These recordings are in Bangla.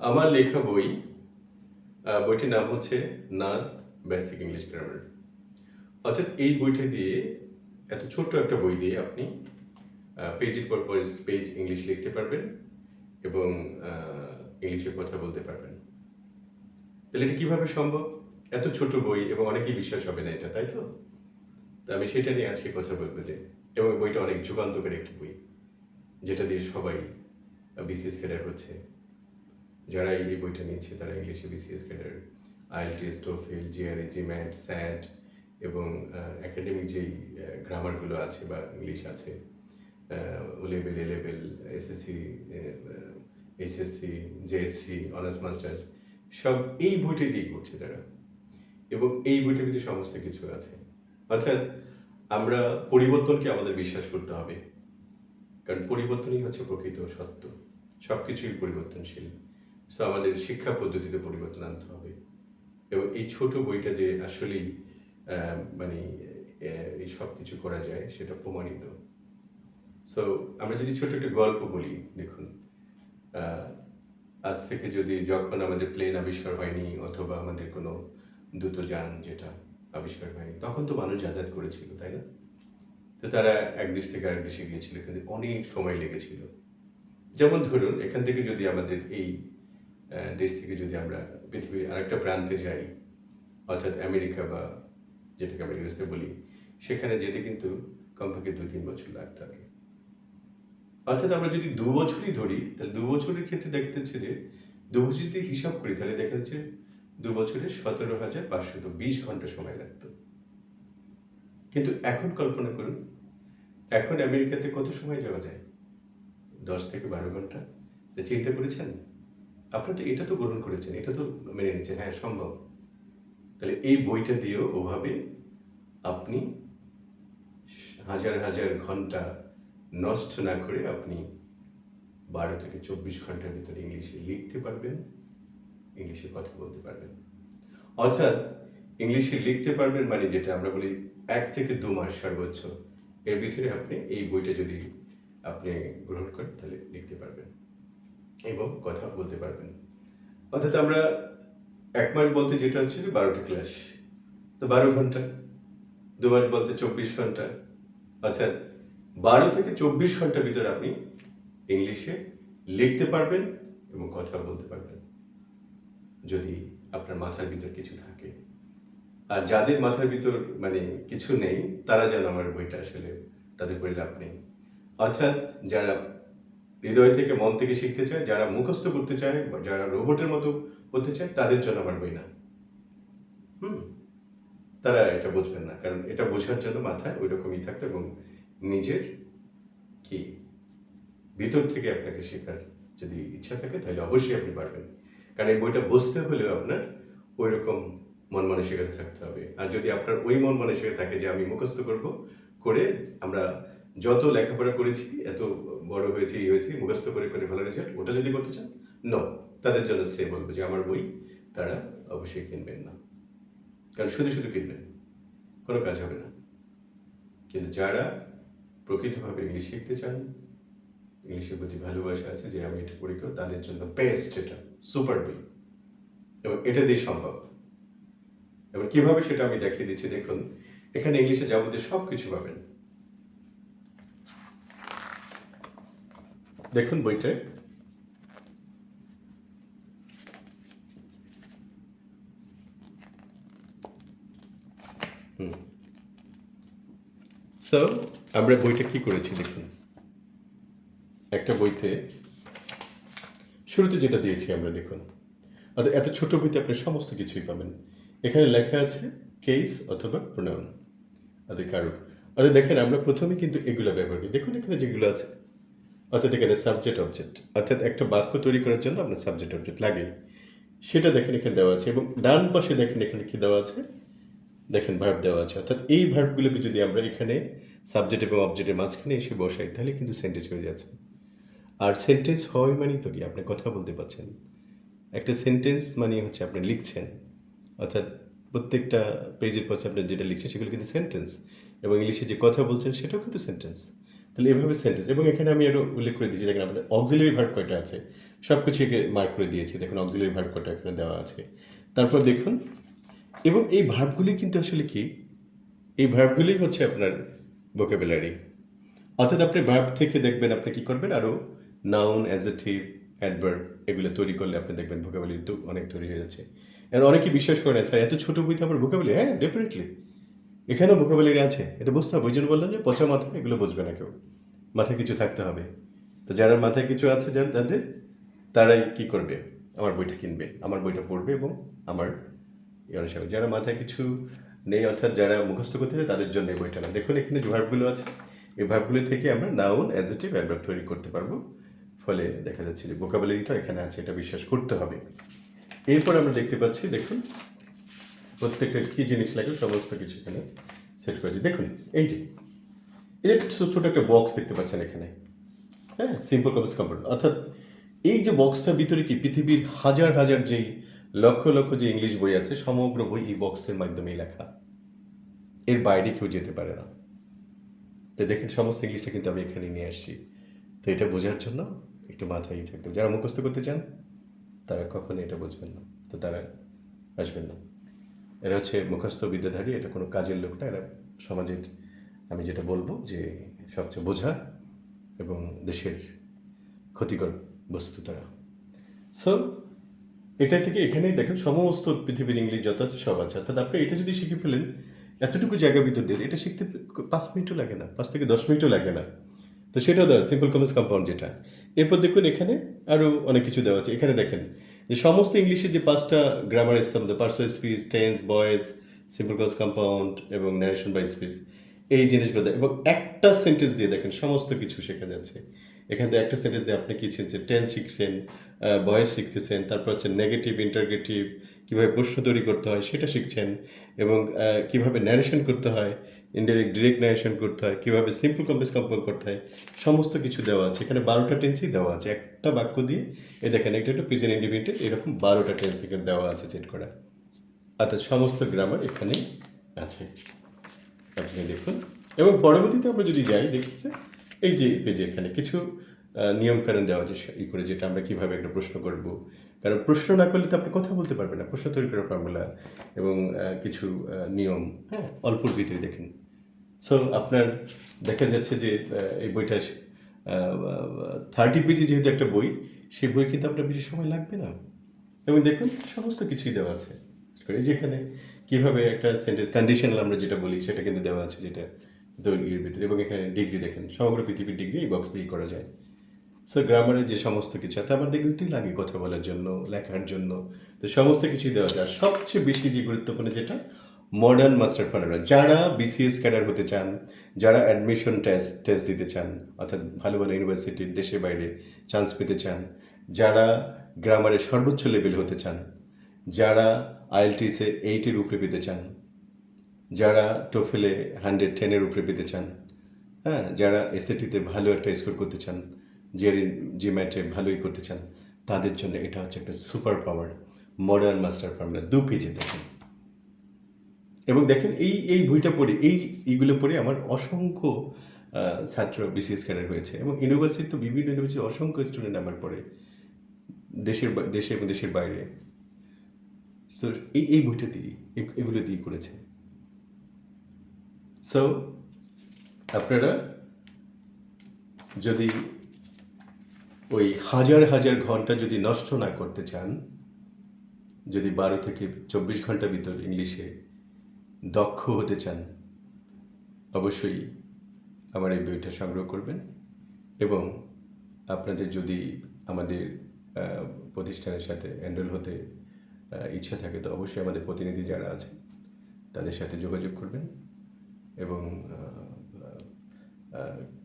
আমার লেখা বই, বইটির নাম হচ্ছে নাথ বেসিক ইংলিশ গ্রামার। অর্থাৎ এই বইটা দিয়ে, এত ছোট্ট একটা বই দিয়ে আপনি পেজের পর পেজ ইংলিশ লিখতে পারবেন এবং ইংলিশে কথা বলতে পারবেন। তাহলে এটা কিভাবে সম্ভব? এত ছোট বই এবং অনেকেই বিশ্বাস হবে না এটা, তাই তো? তো আমি সেটা নিয়ে আজকে কথা বলবো এবং বইটা অনেক যুগান্তকারী একটা বই, যেটা দিয়ে সবাই বিসিএস ক্যাডার হচ্ছে। যারা এই বইটা নিচ্ছে তারা ইংলিশে BCS cadre, IELTS, TOEFL, GRE, GMAT, SAT এবং একাডেমিক যেই গ্রামারগুলো আছে বা ইংলিশ আছে, O level, A level, SSC, HSC, JSC, honours masters, সব এই বইটা দিয়েই করছে তারা। এবং এই বইটার ভিতরে সমস্ত কিছু আছে। অর্থাৎ আমরা পরিবর্তনকে আমাদের বিশ্বাস করতে হবে, কারণ পরিবর্তনই হচ্ছে প্রকৃত সত্য। সব কিছুই পরিবর্তনশীল। সো আমাদের শিক্ষা পদ্ধতিতে পরিবর্তন আনতে হবে। এবং এই ছোট বইটা যে আসলেই মানে এই সব কিছু করা যায় সেটা প্রমাণিত। সো আমরা যদি ছোট একটা গল্প বলি, দেখুন, আজ থেকে যখন আমাদের প্লেন আবিষ্কার হয়নি অথবা আমাদের কোনো দ্রুতযান যেটা আবিষ্কার হয়নি, তখন তো মানুষ যাতায়াত করেছিল, তাই না? তো তারা এক দেশ থেকে আরেক দেশে গিয়েছিল, কিন্তু অনেক সময় লেগেছিল। যেমন ধরুন, এখান থেকে যদি আমাদের এই দেশ থেকে যদি আমরা পৃথিবীর আরেকটা প্রান্তে যাই, অর্থাৎ আমেরিকা বা যেটাকে আমরা ইউএসএ বলি, সেখানে যেতে কিন্তু কমপক্ষে 2-3 বছর লাগতে হবে। অর্থাৎ আমরা যদি 2 বছরই ধরি, তাহলে 2 বছরের ক্ষেত্রে দেখা যাচ্ছে যে 2 বছর যদি হিসাব করি, তাহলে দেখা যাচ্ছে 2 বছরে 17,520 ঘন্টা সময় লাগতো। কিন্তু এখন কল্পনা করুন, এখন আমেরিকাতে কত সময় যাওয়া যায়? 10 থেকে 12 ঘন্টা। তা চিন্তা করেছেন? আপনারা তো এটা তো গ্রহণ করেছেন, এটা তো মেনে নিচ্ছেন, হ্যাঁ সম্ভব। তাহলে এই বইটা দিয়েও ওভাবে আপনি হাজার হাজার ঘন্টা নষ্ট না করে আপনি 12 থেকে 24 ঘন্টার ভিতরে ইংলিশে লিখতে পারবেন, ইংলিশে কথা বলতে পারবেন। অর্থাৎ ইংলিশে লিখতে পারবেন মানে যেটা আমরা বলি 1 থেকে 2 মাস সর্বোচ্চ, এর ভিতরে আপনি এই বইটা যদি আপনি গ্রহণ করেন তাহলে লিখতে পারবেন এবং কথা বলতে পারবেন। অর্থাৎ আমরা 1 মাস বলতে যেটা হচ্ছে যে 12টা ক্লাস, তো 12 ঘন্টা। 2 মাস বলতে 24 ঘন্টা। অর্থাৎ 12 থেকে 24 ঘন্টার ভিতরে আপনি ইংলিশে লিখতে পারবেন এবং কথা বলতে পারবেন, যদি আপনার মাথার ভিতর কিছু থাকে। আর যাদের মাথার ভিতর মানে কিছু নেই, তারা যেন আমার বইটা আসলে তাদের পড়ে লাভ নেই। অর্থাৎ যারা হৃদয় থেকে, মন থেকে শিখতে চায়, যারা মুখস্থ করতে চায়, যারা রোবটের মতো হতে চায়, তাদের জন্য আমার বই না। তারা এটা বুঝবেন না, কারণ এটা বোঝার জন্য মাথায় ওই রকমই থাকবে এবং নিজের কি ভিতর থেকে আপনাকে শেখার যদি ইচ্ছা থাকে, তাহলে অবশ্যই আপনি পারবেন। কারণ এই বইটা বুঝতে হলেও আপনার ওই রকম মন মানসিকতা থাকতে হবে। আর যদি আপনার ওই মন মানসিকতা থাকে যে আমি মুখস্থ করে আমরা যত লেখাপড়া করেছি, এত বড় হয়েছে, হয়েছে, মুখস্থ করে ভালো রেজাল্ট, ওটা যদি করতে চান, নো, তাদের জন্য সে বলবো যে আমার বই তারা অবশ্যই কিনবেন না। কারণ শুধু শুধু কিনবেন, কোনো কাজ হবে না। কিন্তু যারা প্রকৃতভাবে ইংলিশ শিখতে চান, ইংলিশের প্রতি ভালোবাসা আছে যে আমি এটা পড়ি, তাদের জন্য বেস্ট, এটা সুপার বই এবং এটা দিয়ে সম্ভব। এবং কিভাবে সেটা আমি দেখিয়ে দিচ্ছি। দেখুন, এখানে ইংলিশে যাবতীয় সব কিছু পাবেন। দেখুন বইটায় সো আমরা বইটা কি করেছি দেখুন। একটা বইতে শুরুতে যেটা দিয়েছি আমরা, দেখুন, অর্থাৎ এত ছোট বইতে আপনি সমস্ত কিছুই পাবেন। এখানে লেখা আছে কেস অথবা প্রোনাউন, অর্থাৎ কারক। অর্থাৎ দেখেন, আমরা প্রথমে কিন্তু এগুলো ব্যবহার করি। দেখুন এখানে যেগুলো আছে, অর্থাৎ এখানে সাবজেক্ট অবজেক্ট, অর্থাৎ একটা বাক্য তৈরি করার জন্য আপনার সাবজেক্ট অবজেক্ট লাগে, সেটা দেখেন এখানে দেওয়া আছে। এবং ডান পাশে দেখেন এখানে কি দেওয়া আছে, দেখেন ভার্ব দেওয়া আছে। অর্থাৎ এই ভার্বগুলোকে যদি আমরা এখানে সাবজেক্ট এবং অবজেক্টের মাঝখানে এসে বসাই, তাহলে কিন্তু সেন্টেন্স হয়ে যাচ্ছে। আর সেন্টেন্স হয় মানে তো কি, আপনি কথা বলতে পারছেন। একটা সেন্টেন্স মানে হচ্ছে আপনি লিখছেন, অর্থাৎ প্রত্যেকটা পেজের পাশে আপনি যেটা লিখছেন সেগুলো কিন্তু সেন্টেন্স, এবং ইংলিশে যে কথা বলছেন সেটাও কিন্তু সেন্টেন্স। তাহলে এভাবে সেন্টেন্স। এবং এখানে আমি আরও উল্লেখ করে দিচ্ছি, দেখেন আমাদের অক্সিলারি ভার্ব কয়টা আছে, সব কিছু মার্ক করে দিয়েছি। দেখুন অক্সিলারি ভার্ব কটা এখানে দেওয়া আছে। তারপর দেখুন, এবং এই ভার্বগুলি কিন্তু আসলে কি, এই ভার্বগুলি হচ্ছে আপনার ভোকাবুলারি। অর্থাৎ আপনি ভার্ব থেকে দেখবেন আপনি কি করবেন, আরও নাউন, অ্যাডজেক্টিভ, অ্যাডভার্ব এগুলো তৈরি করলে আপনি দেখবেন ভোকাবুলারি তো অনেক তৈরি হয়ে যাচ্ছে। আর অনেকেই বিশ্বাস করে না, স্যার এত ছোটো বইতে আমার ভোকাবুলারি। হ্যাঁ, ডেফিনেটলি এখানেও ভোকাবুলারি আছে, এটা বুঝতে হবে। ওই জন্য বললাম যে পচা মাথা এগুলো বুঝবে না কেউ, মাথায় কিছু থাকতে হবে। তো যারা মাথায় কিছু আছে, যারা তাদের, তারাই কি করবে, আমার বইটা কিনবে, আমার বইটা পড়বে এবং আমার অনুসারে। যারা মাথায় কিছু নেই, অর্থাৎ যারা মুখস্থ করতে চায়, তাদের জন্য এই বইটা না। দেখুন এখানে যে ভার্বগুলো আছে, এই ভার্বগুলো থেকে আমরা নাউন, অ্যাডজেক্টিভ, অ্যাডভার্ব তৈরি করতে পারবো। ফলে দেখা যাচ্ছে যে ভোকাবুলারিটা এখানে আছে, এটা বিশ্বাস করতে হবে। এরপর আমরা দেখতে পাচ্ছি, দেখুন প্রত্যেকটা কী জিনিস লাগে সমস্ত কিছু এখানে সেট করেছি। দেখুন এই যে ছোটো একটা বক্স দেখতে পাচ্ছেন এখানে, হ্যাঁ, সিম্পল কম্পাস কম্পাউন্ড। অর্থাৎ এই যে বক্সটার ভিতরে কি পৃথিবীর হাজার হাজার যেই লক্ষ লক্ষ যে ইংলিশ বই আছে, সমগ্র বই এই বক্সের মাধ্যমেই লেখা, এর বাইরে কেউ যেতে পারে না। তো দেখেন সমস্ত ইংলিশটা কিন্তু আমি এখানে নিয়ে আসছি। তো এটা বোঝার জন্য একটু মাথায় থাকতে হবে। যারা মুখস্থ করতে চান তারা কখনো এটা বুঝবেন না, তো তারা আসবেন না। এরা হচ্ছে মুখস্থ বিদ্যাধারী, এটা কোনো কাজের লোক না। এরা সমাজের, আমি যেটা বলবো যে সবচেয়ে বোঝা এবং দেশের ক্ষতিকর বস্তু তারা। সো এটা থেকে এখানেই দেখেন সমস্ত পৃথিবীর ইংলিশ যত আছে সব আছে। অর্থাৎ আপনি এটা যদি শিখে ফেলেন, এতটুকু জায়গার ভিতর দিয়ে এটা শিখতে 5 মিনিটও লাগে না, 5 থেকে 10 মিনিটও লাগে না। তো সেটাও দেওয়া সিম্পল কম্পাস কম্পাউন্ড যেটা। এরপর দেখুন এখানে আরও অনেক কিছু দেওয়া আছে। এখানে দেখেন যে সমস্ত ইংলিশে যে 5টা গ্রামার স্তম্ভ, personal speech, tense, voice, simple compass compound এবং ন্যারেশন বাই স্পিচ, এই জিনিসগুলো দেয়। এবং একটা সেন্টেন্স দিয়ে দেখেন সমস্ত কিছু শেখা যাচ্ছে। এখান থেকে একটা সেন্টেন্স দিয়ে আপনি কী শিখছেন, টেন্স শিখছেন, ভয়েস শিখতেছেন, তারপর হচ্ছে নেগেটিভ, ইন্টারগেটিভ, কীভাবে প্রশ্ন তৈরি করতে হয় সেটা শিখছেন, এবং কীভাবে ন্যারেশন করতে হয়, ইনডাইরেক্ট ডিরেক্ট ন্যারেশন করতে হয়, কীভাবে সিম্পল কম্পাস কম্পাউন্ড করতে হয়, সমস্ত কিছু দেওয়া আছে। এখানে 12টা টেন্সই দেওয়া আছে একটা বাক্য দিয়ে। এ দেখেন একটা একটু প্রেজেন্ট ইন্ডিপেন্ডেন্ট, এরকম 12টা টেন্স এখানে দেওয়া আছে সেট করা। অর্থাৎ সমস্ত গ্রামার এখানে আছে, আপনি দেখুন। এবং পরবর্তীতে আমরা যদি যাই, দেখছি এই যে পেজে এখানে কিছু নিয়মকানুন দেওয়া আছে ই করে, যেটা আমরা কীভাবে একটা প্রশ্ন করব। কারণ প্রশ্ন না করলে তো আপনি কথা বলতে পারবেন না। প্রশ্ন তৈরি করার ফর্মুলা এবং কিছু নিয়ম, হ্যাঁ, অল্পর ভিতরে দেখেন। সো আপনার দেখা যাচ্ছে যে এই বইটা 30 পেজে যেহেতু একটা বই, সেই বই কিন্তু আপনার বেশি সময় লাগবে না। এবং দেখুন সমস্ত কিছুই দেওয়া আছে। এই যেখানে কীভাবে একটা সেন্টেন্স কন্ডিশনাল আমরা যেটা বলি সেটা কিন্তু দেওয়া আছে, যেটা দৈর্ঘ্যের ভিতরে। এবং এখানে ডিগ্রি দেখেন, সমগ্র পৃথিবীর ডিগ্রি এই বক্স দিয়েই করা যায়। সো গ্রামারের যে সমস্ত কিছু, তারপর দেখতেই লাগে কথা বলার জন্য, লেখার জন্য, তো সমস্ত কিছুই দেওয়া যায়। আর সবচেয়ে বেশি যে গুরুত্বপূর্ণ যেটা, মডার্ন মাস্টার ফান্ডাররা যারা বিসিএস ক্যাডার হতে চান, যারা অ্যাডমিশন টেস্ট দিতে চান, অর্থাৎ ভালো ভালো ইউনিভার্সিটির দেশে বাইরে চান্স পেতে চান, যারা গ্রামারের সর্বোচ্চ লেভেল হতে চান, যারা আইএলটিএসে 8-এর উপরে পেতে চান, যারা টোফেলে 110-এর উপরে পেতে চান, হ্যাঁ, যারা এসএটিতে ভালো একটা স্কোর করতে চান, যে ম্যাটে ভালোই করতে চান, তাদের জন্য এটা হচ্ছে একটা super power modern master formula. 2 পেজে দেখেন। এবং দেখেন এই বইটা পড়ে, এইগুলো পড়ে আমার অসংখ্য ছাত্র বিসিএস ক্যাডার হয়েছে। এবং ইউনিভার্সিটি তো বিভিন্ন ইউনিভার্সিটির অসংখ্য স্টুডেন্ট আমার পড়ে, দেশে এবং দেশের বাইরে। তো এই বইটা দিয়ে, এগুলো দিয়ে করেছে। সো আপনারা যদি ওই হাজার হাজার ঘন্টা যদি নষ্ট না করতে চান, যদি 12 থেকে 24 ঘন্টার ভিতর ইংলিশে দক্ষ হতে চান, অবশ্যই আমার এই বইটা সংগ্রহ করবেন। এবং আপনাদের যদি আমাদের প্রতিষ্ঠানের সাথে এনরোল হতে ইচ্ছা থাকে, তো অবশ্যই আমাদের প্রতিনিধি যারা আছে তাদের সাথে যোগাযোগ করবেন। এবং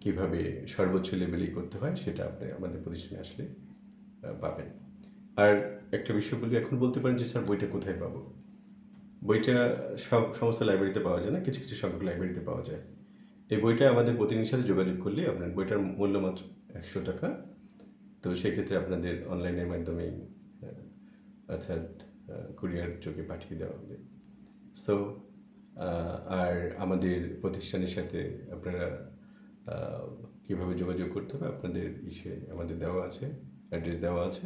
কীভাবে সর্বোচ্চ লেভেলেই করতে হয় সেটা আপনি আমাদের প্রতিষ্ঠানে আসলে পাবেন। আর একটা বিষয় বলি, এখন বলতে পারেন যে স্যার বইটা কোথায় পাবো। বইটা সমস্ত লাইব্রেরিতে পাওয়া যায় না, কিছু কিছু সংখ্যক লাইব্রেরিতে পাওয়া যায়। এই বইটা আমাদের প্রতিনিধির সাথে যোগাযোগ করলে আপনার বইটার মূল্য মাত্র 100 টাকা। তো সেক্ষেত্রে আপনাদের অনলাইনের মাধ্যমেই, অর্থাৎ কুরিয়ার যোগে পাঠিয়ে দেওয়া হবে। সো আর আমাদের প্রতিষ্ঠানের সাথে আপনারা কীভাবে যোগাযোগ করতে হবে আপনাদের আমাদের দেওয়া আছে। অ্যাড্রেস দেওয়া আছে।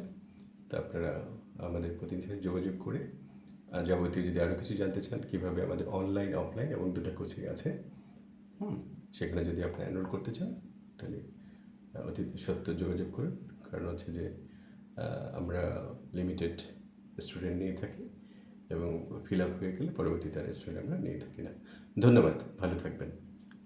তা আপনারা আমাদের প্রতিনিধির সাথে যোগাযোগ করে যাবতীয় যদি আরও কিছু জানতে চান কীভাবে আমাদের অনলাইন অফলাইন এবং দুটো কোচিং আছে, সেখানে যদি আপনি এনরোল করতে চান তাহলে অতি সত্ত্বর যোগাযোগ করুন। কারণ হচ্ছে যে আমরা লিমিটেড স্টুডেন্ট নিয়ে থাকি এবং ফিল আপ হয়ে গেলে পরবর্তীতে আর স্টুডেন্ট আমরা নিয়ে থাকি না। ধন্যবাদ, ভালো থাকবেন।